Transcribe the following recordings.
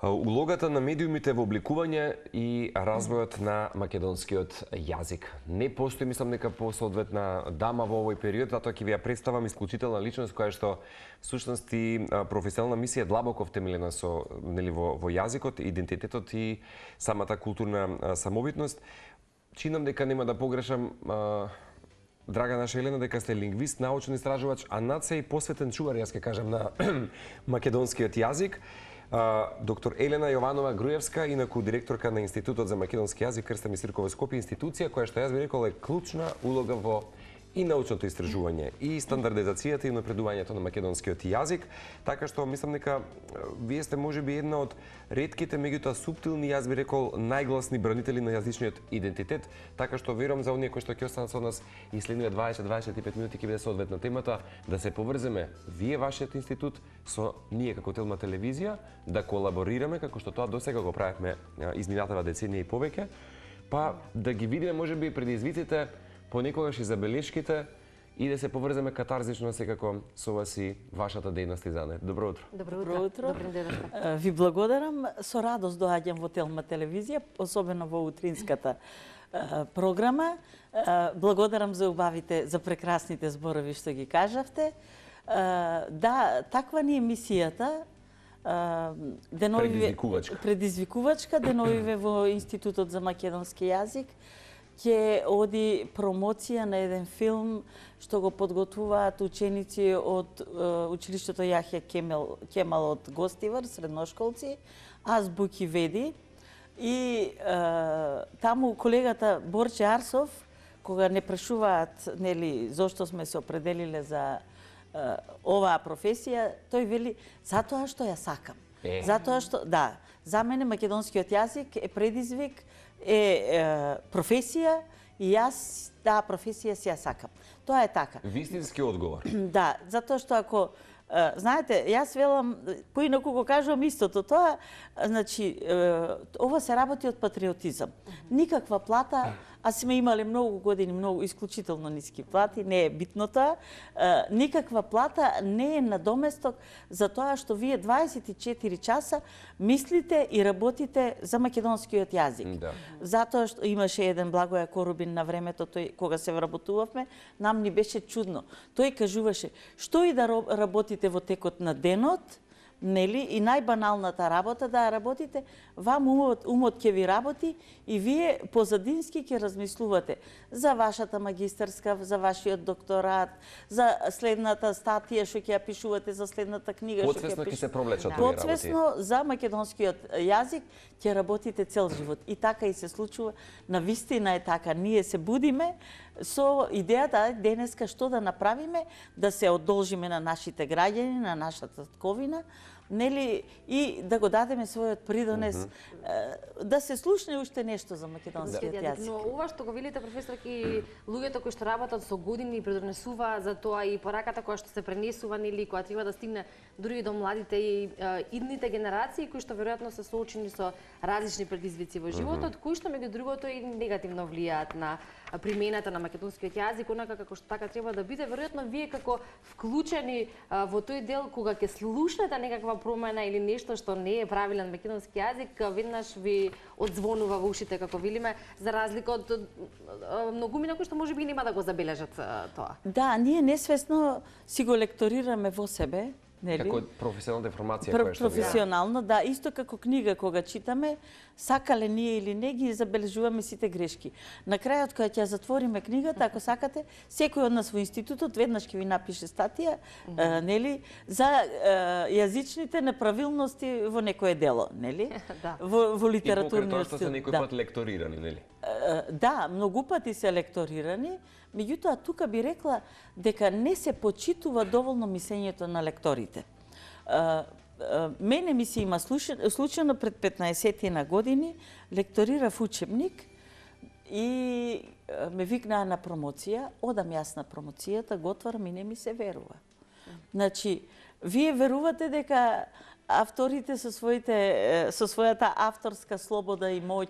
Улогата на медиумите во обликување и развојот на македонскиот јазик. Не постои, мислам, нека посоодветна дама во овој период, затоа ќе ви ја представам исклучителна личност која што всушност и професионална мисија длабоко втемелена со во јазикот, идентитетот и самата културна самобитност. Чинам дека нема да погрешам, драга наша Елена, дека сте лингвист, научен истражувач, а над се и посветен чувар, јас ќе кажам, на македонскиот јазик. Доктор Елена Јованова Груевска, инаку директорка на Институтот за македонски јазик Крста Мисиркова Скопје, институција која што јас би рекол е клучна улога во и научното истражување, и стандардизацијата и напредувањето на македонскиот јазик, така што мислам дека вие сте можеби една од ретките, меѓутоа суптилни, јас би рекол, најгласни бранители на јазичниот идентитет, така што верувам за оние кои што ќе останат со нас и следниве 20-25 минути ќе биде соодветна темата, да се поврземе вие, вашиот институт, со ние како Телма телевизија, да колаборираме како што тоа досега го правевме изминатава деценија и повеќе, па да ги видиме можеби предизвиците, понекогаш и забелешките, и да се поврземе катарзично секако со вас и вашата дејност и занет. Добро утро. Добро утро. Ви благодарам. Со радост доаѓам во Телма телевизија, особено во утринската програма. Благодарам за убавите, за прекрасните зборови што ги кажавте. Да, таква ни е мисијата. Предизвикувачка. Деновиве во Институтот за македонски јазик ќе оди промоција на еден филм што го подготвуваат ученици од училиштето Јахја Кемал од Гостивар, средношколци, азбуки веди. И таму колегата Борче Арсов, кога не прашуваат зошто сме се определиле за оваа професија, тој вели затоа што ја сакам. Затоа што, да, за мене македонскиот јазик е предизвик, е професија и јас таа професија си ја сакам. Тоа е така. Вистински одговор. Да, затоа што ако знаете, јас велам, поинаку го кажувам истото, тоа, значи, ова се работи од патриотизам. Никаква плата, а сме имале многу години, многу исклучително ниски плати, не е битно тоа, никаква плата не е надоместок за тоа што вие 24 часа мислите и работите за македонскиот јазик. Да. Затоа што имаше еден Благоја Корубин на времето, тој кога се вработувавме, нам ни беше чудно. Тој кажуваше, што и да работите во текот на денот, нели, и најбаналната работа да ја работите, вам умот ќе ви работи и вие позадински ќе размислувате за вашата магистарска, за вашиот докторат, за следната статија што ќе ја пишувате, за следната книга што Потсвесно ќе се провлечат овие работи. Потсвесно за македонскиот јазик ќе работите цел живот. И така и се случува. На вистина е така. Ние се будиме со идејата денеска што да направиме, да се одолжиме на нашите граѓани, на нашата татковина, нели, и да го дадеме својот придонес, да се слушне уште нешто за македонскиот јазик. Но ова што го велите, професор, и луѓето кои што работат со години придонесува за тоа и пораката која што се пренесува, нели, која треба да стигне дури до младите и идните генерации кои што веројатно се соочени со различни предизвици во животот, кои што меѓу другото и негативно влијаат на примената на македонскиот јазик, онака како што така треба да биде. Веројатно вие како вклучени во тој дел кога ќе слушнете некаква промена или нешто што не е правилен македонски јазик, веднаш ви одзвонува во ушите, како велиме, за разлика од многумина кои што можеби нема да го забележат тоа. Да, ние несвесно си го лекторираме во себе, нели? Како професионална информација која што професионално, да, исто како книга кога читаме, сакале ние или не ги забележуваме сите грешки. На крајот кога ќе затвориме книгата, ако сакате, секој од нас во институтот веднаш ќе ви напише статија, нели, за јазичните неправилности во некое дело, нели? Да. Во литературниот стил. И тоа што се некој да. пат лекторирани, нели? Да, многу пати се лекторирани, меѓутоа тука би рекла дека не се почитува доволно мислењето на лекторите. Мене ми се има случајно пред 15 години, лекторирав учебник и ме викнаа на промоција, одам јас на промоцијата, го отварам и не ми се верува. Значи, Вие верувате дека авторите со својата авторска слобода и моќ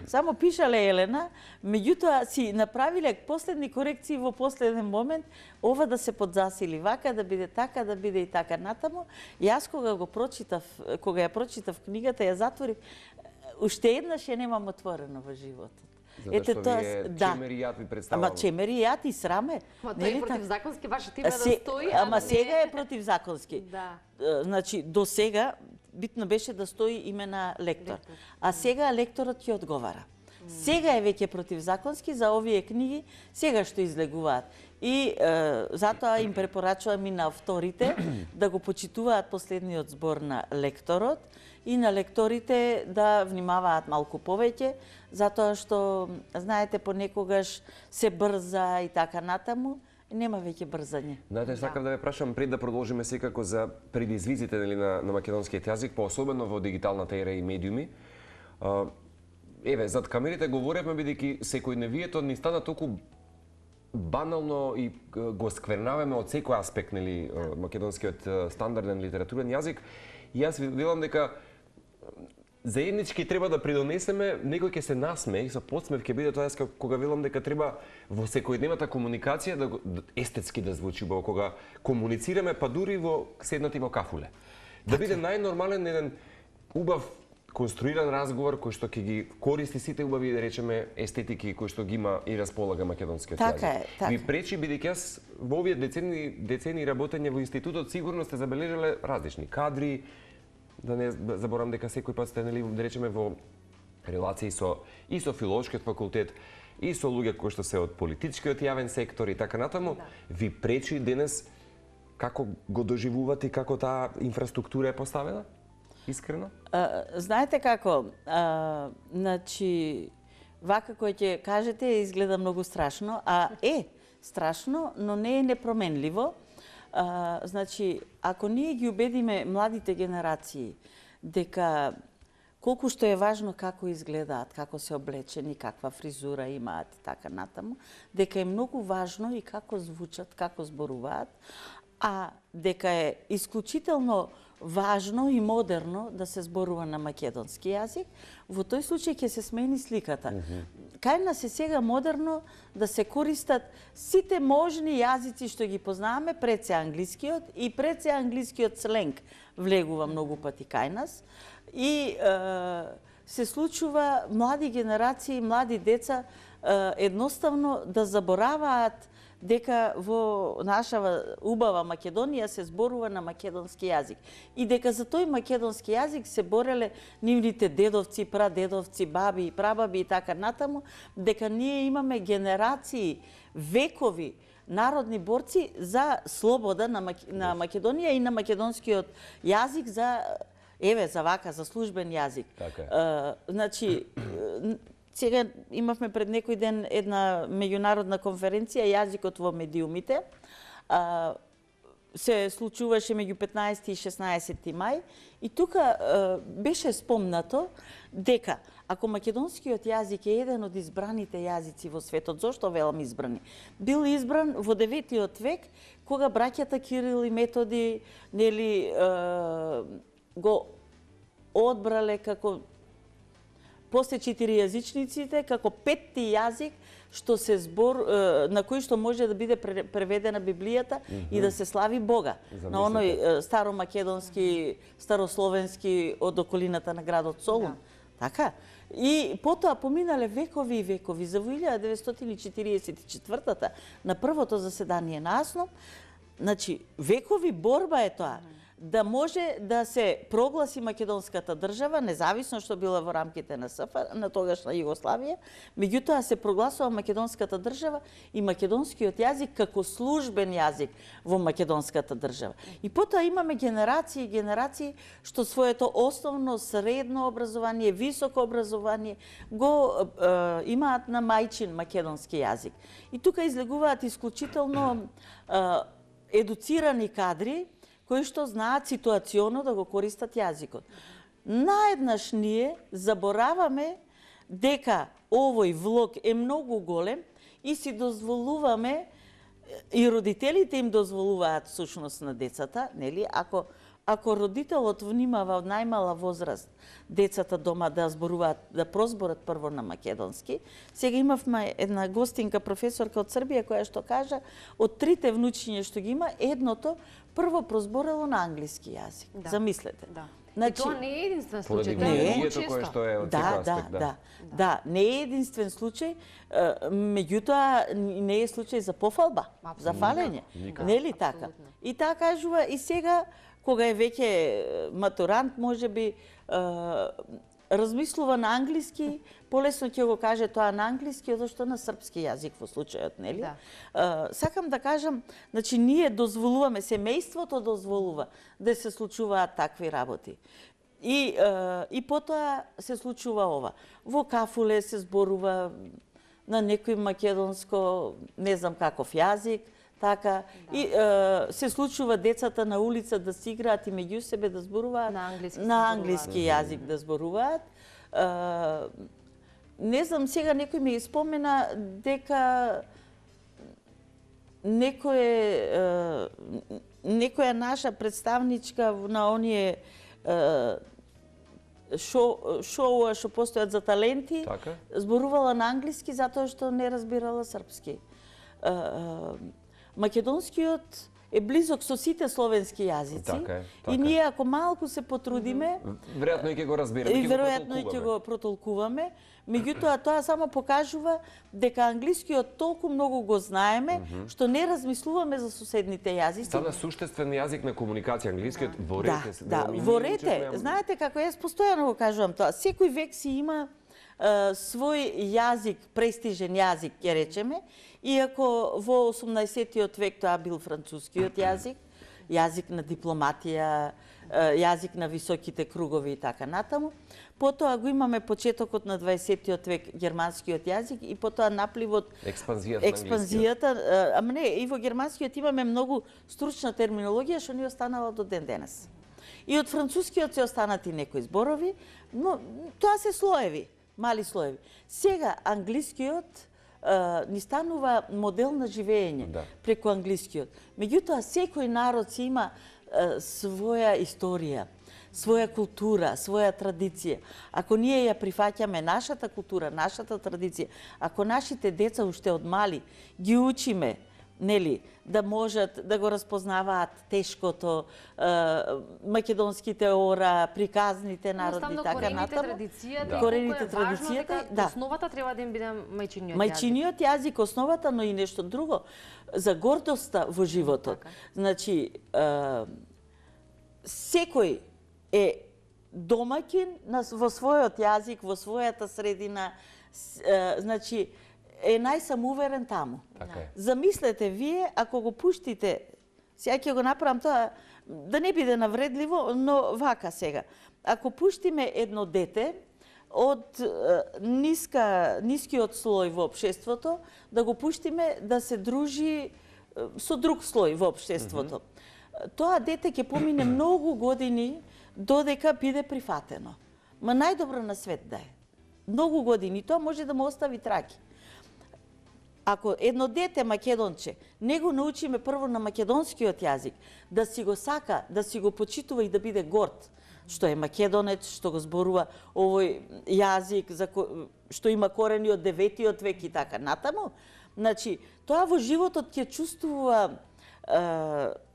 само пишале Елена, меѓутоа си направиле последни корекции во последен момент, ова да се подзасили вака, да биде така, да биде и така натаму. Јас кога ја прочитав книгата, ја затворив, уште еднаш ја немам отворено во животот. Затоа што вие чемери јат ви представувам. Ама чемери јат и сраме. Ма тој е противзаконски, ваше тиме да стои. Ама сега е противзаконски. Да. Значи, до сега битно беше да стои име на лектор. А сега лекторот ќе одговара. Сега е веќе противзаконски за овие книги, сега што излегуваат. И затоа им препорачувам и на авторите да го почитуваат последниот збор на лекторот и на лекторите да внимаваат малку повеќе, затоа што, знаете, понекогаш се брза и така натаму, нема веќе брзање. Знаете, сакам да ве прашам пред да продолжиме секако за предизвиците на македонскиот јазик, поособено во дигиталната ера и медиуми. Еве, зад камерите говоревме бидејќи секојдневието ни стана толку банално и го сквернаваме од секој аспект, нели, македонскиот стандарден литературен јазик. И јас велам дека заеднички треба да придонесеме, некој ќе се насмее и со подсмев ќе биде тоа јас кога велам дека треба во секојдневната комуникација да естетски да звучи, кога комуницираме, па дури во седнати во кафуле. Да биде најнормален еден убав конструиран разговор кој што ќе ги користи сите убави, да речеме, естетики кои што ги има и располага македонскиот јазик. Така е, така. Ви пречи бидејќи јас во овие децени работење во институтот сигурно сте забележале различни кадри, да не заборам дека секој пат сте, нели, да речеме, во релации и со филолошкиот факултет, и со луѓе кои што се од политичкиот јавен сектор и така натаму. Ви пречи денес како го доживувате и како таа инфраструктура е поставена? Искрено? Знаете како, значи, вака кој ќе кажете изгледа многу страшно, а е страшно, но не е непроменливо. Значи, ако ние ги убедиме младите генерации дека колку што е важно како изгледаат, како се облечени, каква фризура имаат и така натаму, дека е многу важно и како звучат, како зборуваат, а дека е исклучително важно и модерно да се зборува на македонски јазик, во тој случај ќе се смени сликата. Кај нас е сега модерно да се користат сите можни јазици што ги познаваме, пред се англискиот и пред се англискиот сленг влегува многу пати кај нас. И се случува млади генерации, млади деца едноставно да забораваат дека во наша убава Македонија се зборува на македонски јазик и дека за тој македонски јазик се бореле нивните дедовци, прадедовци, баби и прабаби и така натаму, дека ние имаме генерации, векови народни борци за слобода на Македонија и на македонскиот јазик за вака, за службен јазик. Така. Значи, сега имавме пред некој ден една меѓународна конференција јазикот во медиумите. Се случуваше меѓу 15 и 16 мај и тука беше спомнато дека ако македонскиот јазик е еден од избраните јазици во светот, зошто велам избрани? Бил избран во 9 век кога браќата Кирил и Методи го одбрале како после четиријазичниците како петти јазик што се на кој што може да биде преведена Библијата и да се слави Бога. На оној старомакедонски, старословенски од околината на градот Солун. Така. И потоа поминале векови и векови. За 1944 на првото заседание на АСНО, значи векови борба е тоа, да може да се прогласи македонската држава, независно што била во рамките на СФР, на тогашна Југославија, меѓутоа се прогласува македонската држава и македонскиот јазик како службен јазик во македонската држава. И потоа имаме генерации и генерации што своето основно, средно образование, високо образование го имаат на мајчин македонски јазик. И тука излегуваат исклучително едуцирани кадри кои што знаат ситуационо да го користат јазикот. Наеднаш ние забораваме дека овој влог е многу голем и си дозволуваме и родителите им дозволуваат сушност на децата, нели? Ако родителот внимава од најмала возраст децата дома да зборуваат, да прозборат прво на македонски. Сега имавме една гостинка професорка од Србија која што кажа од трите внучиња што ги има, едното прво прозборало на англиски јазик. Да. Замислете. Да. Значи, И тоа не е единствен Поради случај, тоа е многу географијето кое често. што е од секој аспект, да, не е единствен случај, меѓутоа не е случај за пофалба, за фалење. Нели така? Апсолутно. И таа кажува и сега кога е веќе матурант, можеби размислува на англиски, полесно ќе го каже тоа на англиски, одошто на српски јазик во случајот, нели? Да. Сакам да кажам, значи ние дозволуваме, семејството дозволува да се случуваат такви работи. И потоа се случува ова. Во кафуле се зборува на некој македонско, не знам каков јазик, така, и се случува децата на улица да си играат и меѓу себе да зборуваат на англиски јазик да зборуваат. Не знам, сега некој ми спомена дека некоја наша представничка на оние шоуа што постојат за таленти, Така? зборувала на англиски затоа што не разбирала српски. Македонскиот е близок со сите словенски јазици. Така е, така. И ние ако малку се потрудиме, Веројатно и ќе го разбираме, и веројатно и ќе го протолкуваме. Меѓутоа тоа само покажува дека англискиот толку многу го знаеме што не размислуваме за соседните јазици. Стана суштествен јазик на комуникација англискиот во рете. Во рете. Знаете како јас постојано го кажувам тоа. Секој век си има свој јазик, престижен јазик, ќе речеме, иако во 18-тиот век тоа бил францускиот јазик, јазик на дипломатија, јазик на високите кругови и така натаму. Потоа го имаме почетокот на 20-тиот век германскиот јазик и потоа напливот експанзијата, ама не, и во германскиот имаме многу стручна терминологија што ни останала до ден денес. И од францускиот се останати некои зборови, но тоа се слоеви, мали слоеви. Сега англискиот ни станува модел на живење преку англискиот. Меѓутоа секој народ си има своја историја, своја култура, своја традиција. Ако ние ја прифаќаме нашата култура, нашата традиција, ако нашите деца уште од мали ги учиме, нели, да можат да го разпознаваат тешкото, македонските ора, приказните народи, така натаму. Корените традицијата, основата треба да им биде мајчиниот јазик. Мајчиниот јазик основата, но и нешто друго, за гордоста во животот. Значи, секој е домаќин во својот јазик, во својата средина, значи, е најсамоуверен таму. Замислете вие, ако го пуштите, сега ќе го направам тоа, да не биде навредливо, но вака сега. Ако пуштиме едно дете од нискиот слој во општеството, да го пуштиме да се дружи со друг слој во општеството. Тоа дете ќе помине многу години додека биде прифатено. Ма најдобро на свет да е. Многу години, тоа може да му остави траги. Ако едно дете македонче не го научиме прво на македонскиот јазик, да си го сака, да си го почитува и да биде горд, што е македонец, што го зборува овој јазик, што има корени од 9-тиот век и така натаму, значи, тоа во животот ќе чувствува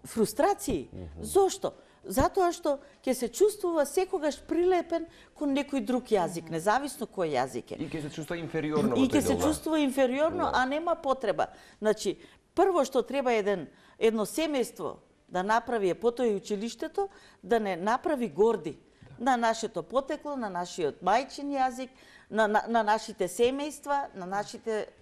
фрустрации. Зошто? Затоа што ќе се чувствува секогаш прилепен кон некој друг јазик, независно кој јазик е. И ќе се чувствува инфериорно во тој дел. И ќе се чувствува инфериорно, а нема потреба. Значи, прво што треба едно семејство да направи, потоа и училиштето, да не направи горди на нашето потекло, на нашиот мајчин јазик, на нашите семејства, на нашите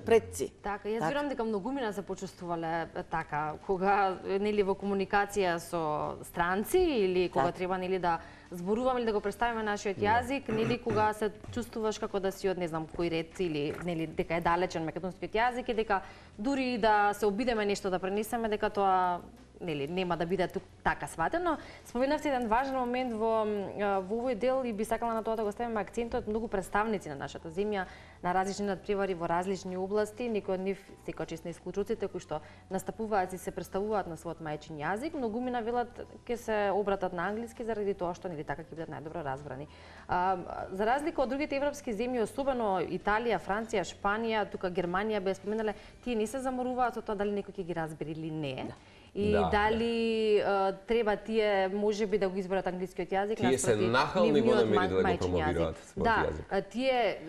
предци. Така, јас верувам дека многумина се почувствувале така, кога нели во комуникација со странци или кога треба нели да зборуваме или да го представиме нашиот јазик, нели кога се чувствуваш како да си од не знам кој ред или нели дека е далечен македонскиот јазик и дека дури да се обидеме нешто да пренесеме дека тоа нели нема да биде тук така сватено. Споменавте еден важен момент во овој дел и би сакала на тоа да го ставиме акцентот многу представници на нашата земја на различни надпревари во различни области, некои од нив секогаш не исклучуците кои што настапуваат и се представуваат на својот мајчин јазик, многумина велат ќе се обратат на англиски заради тоа што нели така ќе бидат најдобро разбрани. За разлика од другите европски земји, особено Италија, Франција, Шпанија, тука Германија бе споменале, тие не се заморуваат со тоа дали некој ќе ги разбере или не. И дали треба тие можеби да го изберат англискиот јазик наспроти. Тие се нахални го намериле да го промовираат својот јазик. Да, тие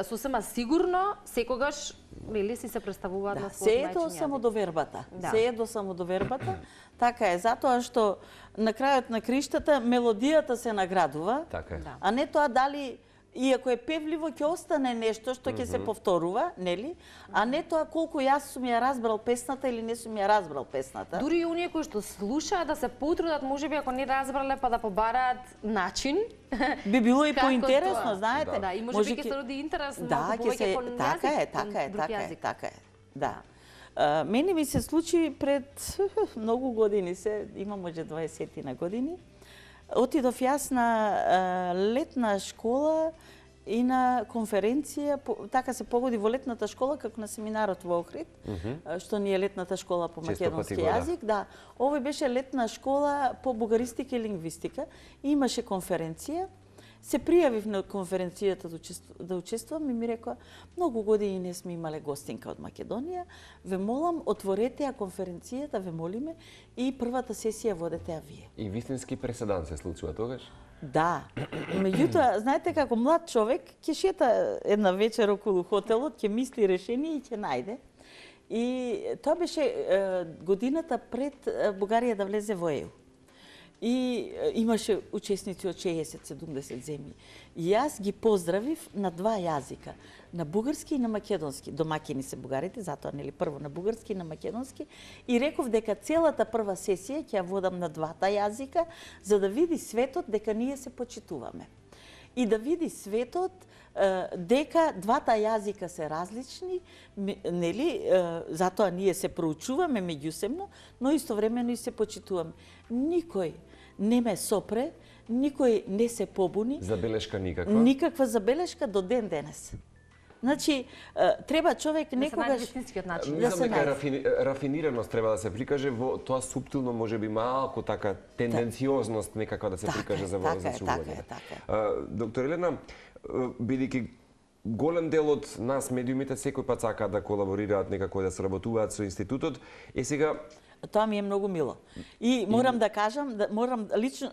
сосема сигурно секогаш нели си се представуваат на својот мајчин јазик. Се е до самодовербата. Се е до самодовербата. Така е, затоа што на крајот на криштата мелодијата се наградува, а не тоа дали иако е певливо ќе остане нешто што ќе се повторува, нели? А не тоа колку јас сум ја разбрал песната или не сум ја разбрал песната. Дури и оние кои што слушаат да се потрудат, можеби ако не разбрале па да побараат начин. Би било и поинтересно, знаете. Да, и можеби ќе се роди интерес на повеќе кон јазик. Така е. Да. Мене ми се случи пред многу години имам може 20 на години. Отидов јас на летна школа и на конференција, така се погоди во летната школа како на семинарот во Охрид, што ни е летната школа по македонски јазик. Да, овој беше летна школа по бугаристика и лингвистика. Имаше конференција. Се пријавив на конференцијата да учествувам и ми рекоа, многу години не сме имале гостинка од Македонија, ве молам, отворете ја конференцијата, ве молиме, и првата сесија водете ја вие. И вистински преседан се случува тогаш? Да. Меѓутоа, знаете, како млад човек, ќе шета една вечер околу хотелот, ќе мисли решение и ќе најде. И тоа беше годината пред Бугарија да влезе во ЕУ. И имаше учесници од 60-70 земји. И јас ги поздравив на два јазика, на бугарски и на македонски. Домакини се бугарите, затоа нели прво на бугарски и на македонски. И реков дека целата прва сесија ќе ја водам на двата јазика, за да види светот дека ние се почитуваме. И да види светот дека двата јазика се различни, нели, затоа ние се проучуваме меѓусебно, но истовремено и се почитуваме. Никој не ме сопре, никој не се побуни. Забелешка никаква? Никаква забелешка до ден денес. Значи, треба човек некогаш да се најде. Рафинираност треба да се прикаже во тоа суптилно, можеби малку така тенденциозност некаква да се прикаже за чувување. Доктор Елена, бидејќи голем дел од нас медиумите секој пат сакаат да колаборираат некако да сработуваат со институтот, сега тоа ми е многу мило. И морам да кажам, морам лично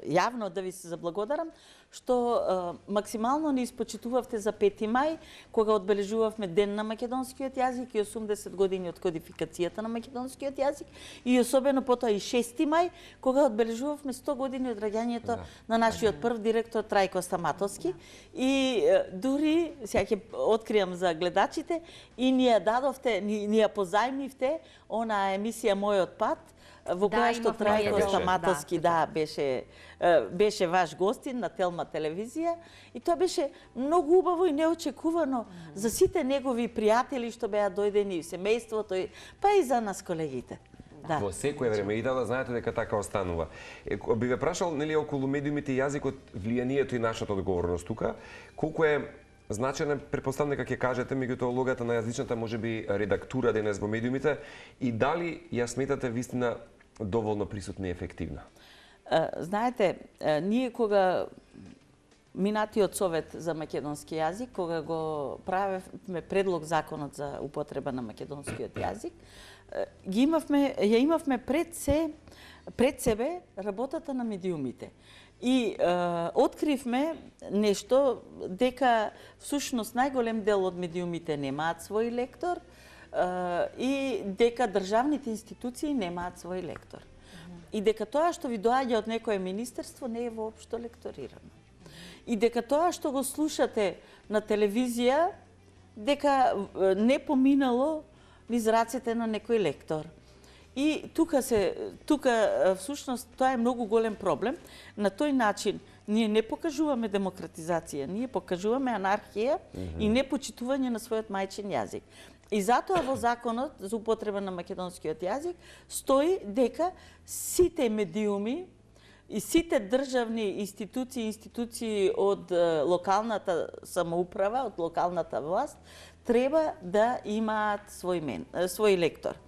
јавно да ви се заблагодарам што максимално ни испочитувавте за 5 мај, кога одбележувавме Ден на македонскиот јазик и 80 години од кодификацијата на македонскиот јазик, и особено потоа и 6 мај, кога одбележувавме 100 години од раѓањето на нашиот прв директор Трајко Стаматовски. И дури, сега ќе откријам за гледачите, и ни ја дадовте, ни ја позајмивте она емисија Мојот пат, во која што Трајко Стаматовски беше ваш гостин на Телма телевизија, и тоа беше многу убаво и неочекувано за сите негови пријатели што беа дојдени, семејството, па и за нас колегите. Во секое време, и да знаете дека така останува. Би ве прашал, нели, околу медиумите и јазикот, влијанието и нашата одговорност тука, колку е значена, претпоставам дека ќе кажете, меѓутоа улогата на јазичната можеби редактура денес во медиумите, и дали ја сметате вистина доволно присутна и ефективна? Знаете, ние кога минатиот совет за македонски јазик, кога го правевме предлог законот за употреба на македонскиот јазик, ја имавме пред себе работата на медиумите. И откривме нешто, дека всушност најголем дел од медиумите немаат свој лектор и дека државните институции немаат свој лектор. И дека тоа што ви доаѓа од некое министерство не е воопшто лекторирано. И дека тоа што го слушате на телевизија, дека не поминало низ рацете на некој лектор. И тука всушност тоа е многу голем проблем. На тој начин ние не покажуваме демократизација, ние покажуваме анархија и непочитување на својот мајчин јазик. И затоа во законот за употреба на македонскиот јазик стои дека сите медиуми и сите државни институции од локалната самоуправа, од локалната власт, треба да имаат свој лектор.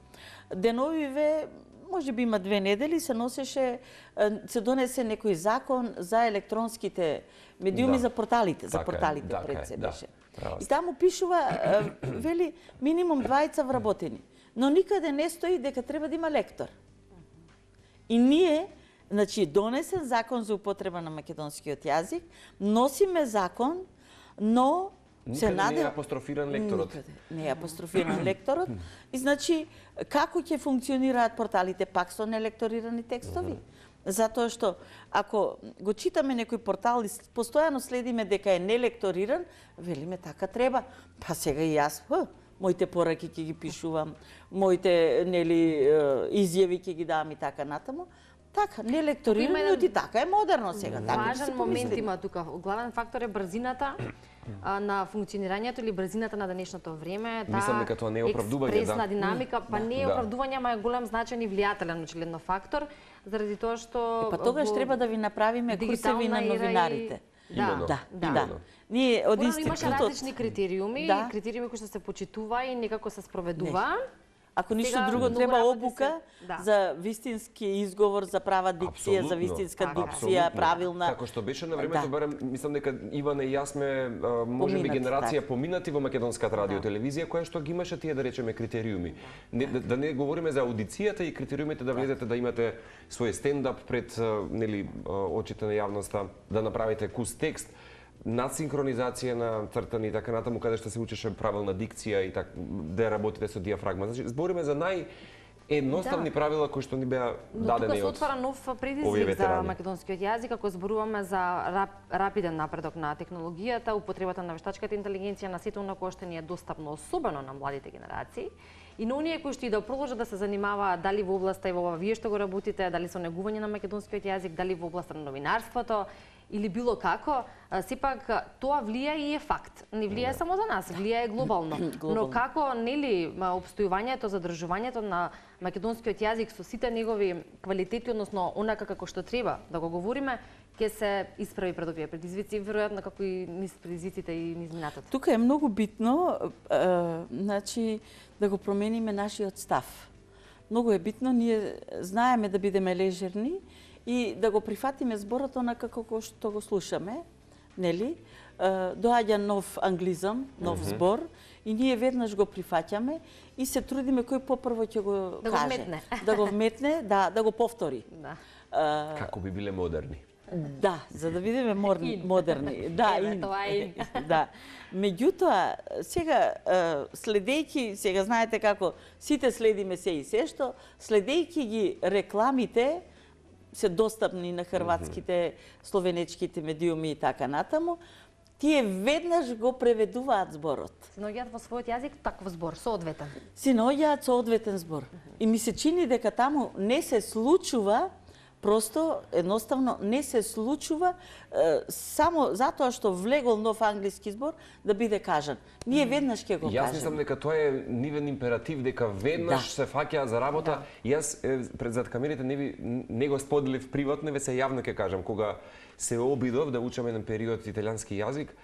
Деновиве, може би има 2 недели, се донесе некој закон за електронските медиуми, за порталите, пред се беше. И таму пишува, вели, минимум 2 вработени. Но никаде не стои дека треба да има лектор. И ние, значи, донесен закон за употреба на македонскиот јазик, носиме закон, но никаде не е апострофиран лекторот. Никаде не е апострофиран лекторот. И значи, како ќе функционираат порталите пак со нелекторирани текстови? Затоа што, ако го читаме некој портал и постојано следиме дека е нелекториран, велиме така треба. Па сега и јас, моите пораки ќе ги пишувам, моите изјави ќе ги давам и така натаму. Така, нелекторирано и така е модерно сега. Важен момент има тука. Главен фактор е брзината на функционирањето или брзината на денешното време. Мислам дека тоа не е оправдување, експресна динамика, па не е оправдување, ама е голем значаен и влијателен очигледно фактор, заради тоа што па тогаш треба да ви направиме курсеви на новинарите. Да. Ние од институтот имаше различни критериуми, кои што се почитува и некако се спроведува. Ако ништо друго, треба обука за вистински изговор, за права дикција, за вистинска дикција, правилна. Како што беше на времето, барем, мислам дека Ивана и јас сме, можеби, генерација поминати во македонската радио телевизија, која што ги имаше тие, да речеме, критериуми. Да не говориме за аудицијата и критериумите да влезете да имате свој стендап пред очите на јавноста, да направите кус текст, надсинхронизација на цртани и така натаму, каде што се учеше правилна дикција и да работите со диафрагма. Значи, збориме за наједноставни правила кои што ни беа дадени од овие ветерани. Тука се отвара нов предизвик за македонскиот јазик, ако зборуваме за рапиден напредок на технологијата, употребата на вештачката интелигенција, на сето она кое што ни е достапно, особено на младите генерации. И на оние кои што и да продолжат да се занимаваат дали во областа и во ова вие што го работите, дали со негување на македонскиот јазик, дали во областа на новинарството, или било како, сепак тоа влија и е факт. Не влија само за нас, влија глобално. Но како, нели, обстојувањето, задржувањето на македонскиот јазик со сите негови квалитети, односно онака како што треба да го говориме, ќе се исправи пред овие предизвици, веројатно како и низ предизвиците и низ минатото. Тука е многу битно, значи, да го промениме нашиот став. Многу е битно, ние знаеме да бидеме лежерни, и да го прифатиме зборот онака како што го слушаме, нели? Доаѓа нов англизам, нов збор, и ние веднаш го прифаќаме и се трудиме кој попрво ќе го каже. Да го вметне, да го повтори. Како би биле модерни. Да, за да бидеме модерни. Да. Меѓутоа, сега следејќи, сега знаете како сите следиме се и се што, следејќи ги рекламите, се достапни на хрватските, словенечките медиуми и така натаму, тие веднаш го преведуваат зборот. Се наоѓаат во својот јазик таков збор, соодветен. Се наоѓаат соодветен збор. И ми се чини дека таму не се случува, просто едноставно не се случува само затоа што влегол нов англиски збор да биде кажан. Ние веднаш ќе го кажеме. Јас мислам дека тоа е нивен императив, дека веднаш се фаќаат за работа. Јас пред зад камерите не го споделив приватно, веќе се јавно ќе кажам, кога се обидов да учам еден период италијански јазик,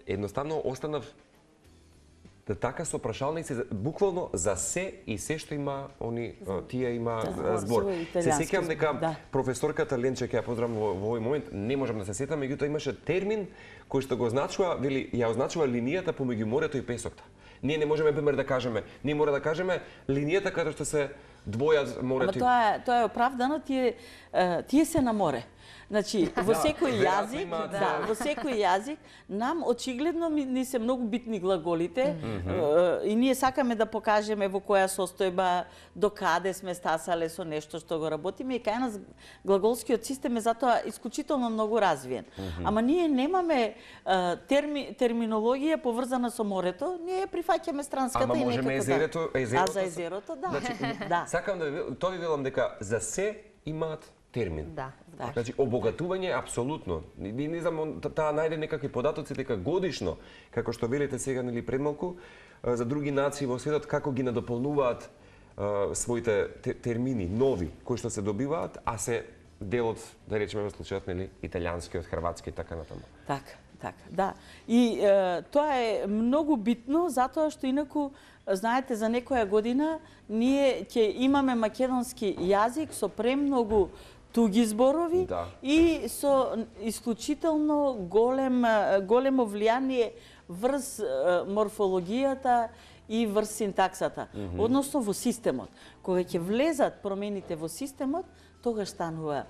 едноставно останав да така со прашалници, буквално за се и се што има тие има збор. Се сеќавам дека професорката Ленче, ќе ја поздравам во овој момент, не можам да се сетам, меѓутоа имаше термин кој што го означува, вели, ја означува линијата помеѓу морето и песокта. Ние не можеме пример да кажеме, ние мора да кажеме линијата каде што се двојат морето. Ама тоа е оправдано, тие се на море. Значи, во секој јазик, нам очигледно ни се многу битни глаголите и ние сакаме да покажеме во која состојба, до каде сме стасале со нешто што го работиме и кај нас глаголскиот систем е затоа исклучително многу развиен. Ама ние немаме терминологија поврзана со морето, ние прифаќаме странската и некако езерото. А за езерото, да. Сакам тоа ви велам дека за се имаат термин. Значи, обогатување апсолутно. Не знам, таа најде некакви податоци дека годишно, како што велите сега, нели, предмалку, за други нации во светот, како ги надополнуваат своите термини, нови, кои што се добиваат, а се дел од, да речеме во случајот, нели, италијанскиот, хрватски и така натаму. Така, да. И тоа е многу битно, затоа што инаку, знаете, за некоја година ние ќе имаме македонски јазик со премногу туги зборови и со исклучително големо влијание врз морфологијата и врз синтаксата, односно во системот. Кога ќе влезат промените во системот, тогаш станува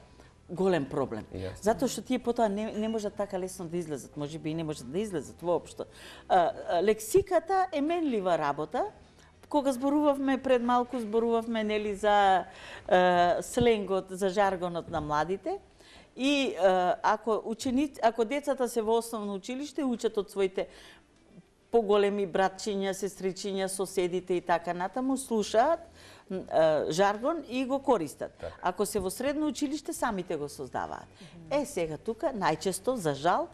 голем проблем. Затоа што тие потоа не можат така лесно да излезат, можеби и не можат да излезат воопшто. Лексиката е менлива работа. Кога зборувавме пред малку, зборувавме нели за сленгот, за жаргонот на младите. И ако децата се во основно училиште, учат од своите поголеми братчиња, сестричиња, соседите и така натаму, слушаат жаргон и го користат. Ако се во средно училиште, самите го создаваат. Сега тука најчесто, за жал,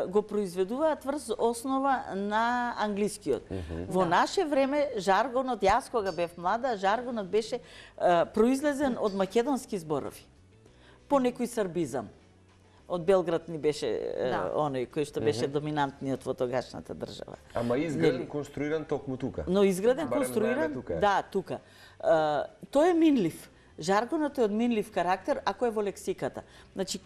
го произведуваат врз основа на англискиот. Во наше време жаргонот, јас кога бев млада, жаргонот беше произлезен од македонски зборови. По некој србизам. Од Белград ни беше оној кој што беше доминантниот во тогашната држава. Ама изграден, конструиран токму тука. Но изграден, конструиран, да, тука. Тој е минлив. Жаргонот е од минлив карактер, ако е во лексиката. Значи,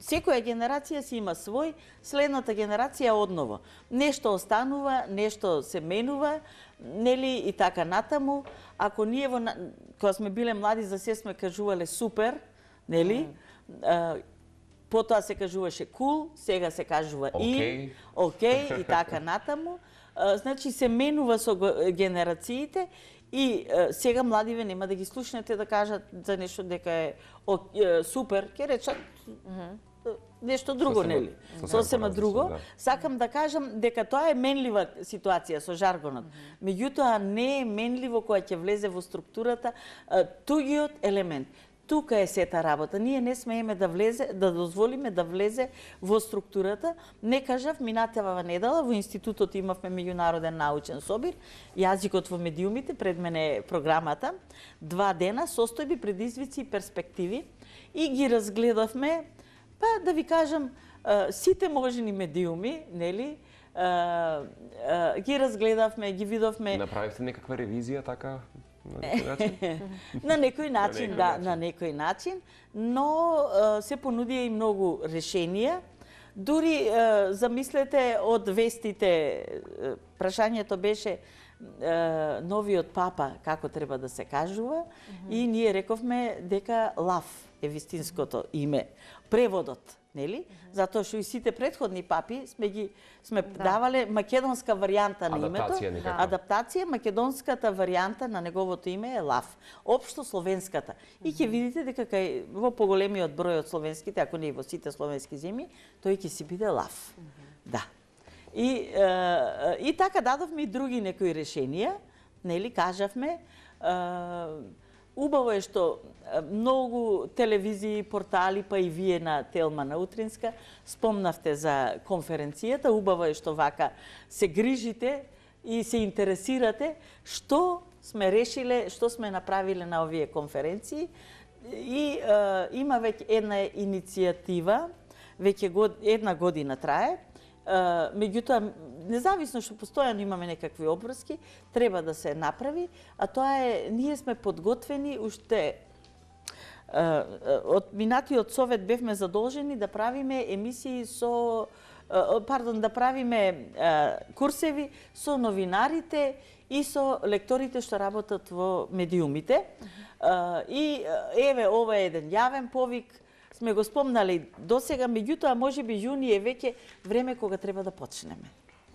секоја генерација си има свој, следната генерација одново. Нешто останува, нешто се менува, нели, и така натаму. Ако ние кога сме биле млади, за се сме кажувале супер, нели? Потоа се кажуваше кул, сега се кажува окей и така натаму. Значи се менува со генерациите и сега младиве нема да ги слушнете да кажат за нешто дека е супер, ќе речат нешто друго, нели? Сосема друго. Сакам да кажам дека тоа е менлива ситуација со жаргонот. Меѓутоа не е менливо кога ќе влезе во структурата тугиот елемент. Тука е сета работа. Ние не смееме да дозволиме да влезе во структурата. Не кажав, минатава недела во институтот имавме меѓународен научен собир, јазикот во медиумите, пред мене е програмата, 2 дена, состојби, предизвици и перспективи, и ги разгледавме, па да ви кажам, сите можни медиуми, нели, ги разгледавме, ги видовме. Направивте некаква ревизија така? На некој начин, да, на некој начин, но се понудија и многу решенија. Дури замислете од вестите, прашањето беше новиот папа како треба да се кажува и ние рековме дека Лав е вистинското име. Преводот, нели? Затоа што и сите претходни папи сме давале македонска варијанта на името. Адаптација, македонската варијанта на неговото име е Лав. Општо словенската. И ќе видите дека во поголемиот број од словенските, ако не и во сите словенски земји, тој ќе си биде Лав. Да. И така дадовме и други некои решенија, нели, кажавме, убаво е што многу телевизии, портали, па и вие на Телма на Утринска спомнавте за конференцијата, убаво е што вака се грижите и се интересирате што сме решиле, што сме направиле на овие конференции. И има веќе една иницијатива, веќе една година трае. Меѓутоа, независно што постојано имаме некакви обврски, треба да се направи, а тоа е, ние сме подготвени уште од минатиот совет бевме задолжени да правиме емисии да правиме курсеви со новинарите и со лекторите што работат во медиумите. И еве, ова е еден јавен повик, сме го спомнали досега, меѓутоа можеби јуни е веќе време кога треба да почнеме.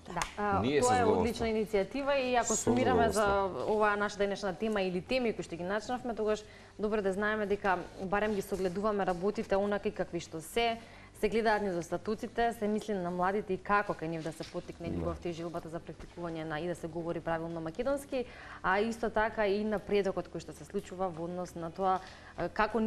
Да, тоа е одлична иницијатива и ако сумираме за оваа наша денешна тема или теми кои што ги начнавме, тогаш добро да знаеме дека барем ги согледуваме работите онака какви што се гледаат недостатоците, се мисли на младите и како кај нив да се поттикне љубовта и желбата за практикување на и да се говори правилно македонски, а исто така и напредокот кој што се случува во однос на тоа како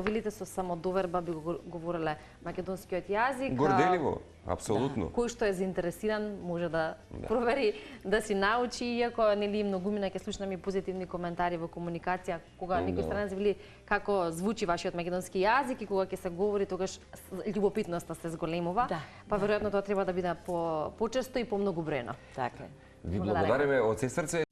велите со самодоверба би го говореле македонскиот јазик. Горделиво. Апсолутно. Кој што е заинтересиран може да провери, да си научи, иако нели многумина ќе слушнаме позитивни коментари во комуникација, кога некои странеци вели како звучи вашиот македонски јазик и кога ќе се говори, тогаш љубопитноста се зголемува. Па веројатно тоа треба да биде почесто и помногу бројно. Така е. Ви благодариме од се срце